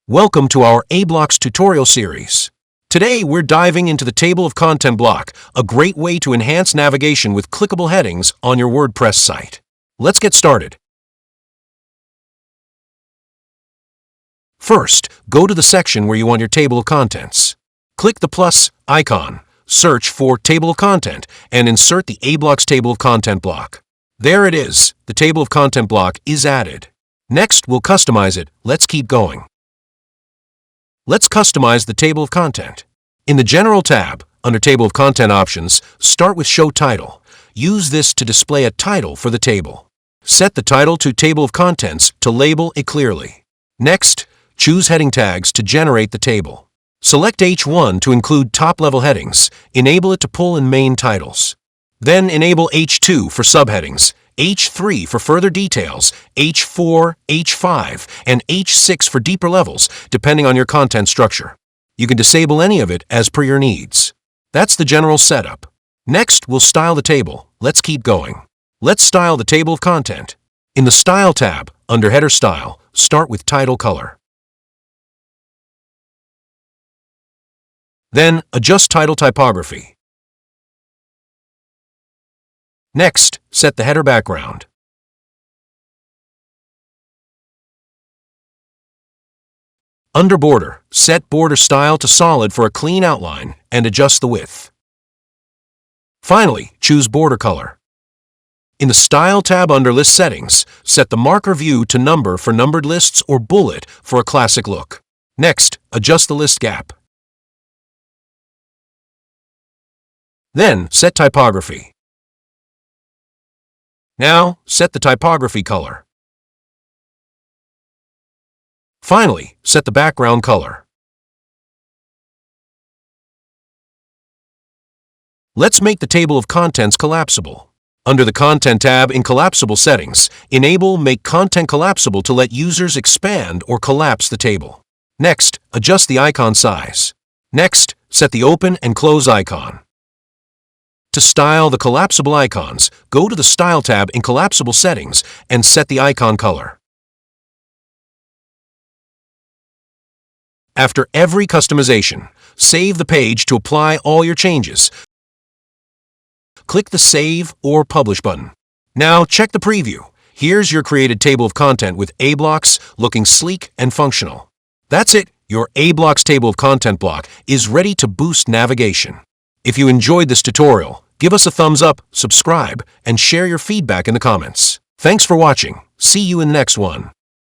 Welcome to our aBlocks tutorial series. Today we're diving into the Table of Content block, a great way to enhance navigation with clickable headings on your WordPress site. Let's get started. First, go to the section where you want your Table of Contents. Click the plus icon, search for Table of Content, and insert the aBlocks Table of Content block. There it is, the Table of Content block is added. Next, we'll customize it. Let's keep going. Let's customize the Table of Content. In the General tab, under Table of Content options, start with Show Title. Use this to display a title for the table. Set the title to Table of Contents to label it clearly. Next, choose Heading Tags to generate the table. Select H1 to include top-level headings. Enable it to pull in main titles. Then enable H2 for subheadings, H3 for further details, H4, H5, and H6 for deeper levels, depending on your content structure. You can disable any of it as per your needs. That's the general setup. Next, we'll style the table. Let's keep going. Let's style the Table of Content. In the Style tab, under Header Style, start with Title Color. Then, adjust title typography. Next, set the header background. Under Border, set border style to solid for a clean outline and adjust the width. Finally, choose border color. In the Style tab under List Settings, set the marker view to number for numbered lists or bullet for a classic look. Next, adjust the list gap. Then, set typography. Now, set the typography color. Finally, set the background color. Let's make the Table of Contents collapsible. Under the Content tab in Collapsible Settings, enable Make Content Collapsible to let users expand or collapse the table. Next, adjust the icon size. Next, set the Open and Close icon. To style the collapsible icons, go to the Style tab in Collapsible Settings and set the icon color. After every customization, save the page to apply all your changes. Click the Save or Publish button. Now check the preview. Here's your created Table of Content with aBlocks looking sleek and functional. That's it. Your aBlocks Table of Content block is ready to boost navigation. If you enjoyed this tutorial, give us a thumbs up, subscribe, and share your feedback in the comments. Thanks for watching. See you in the next one.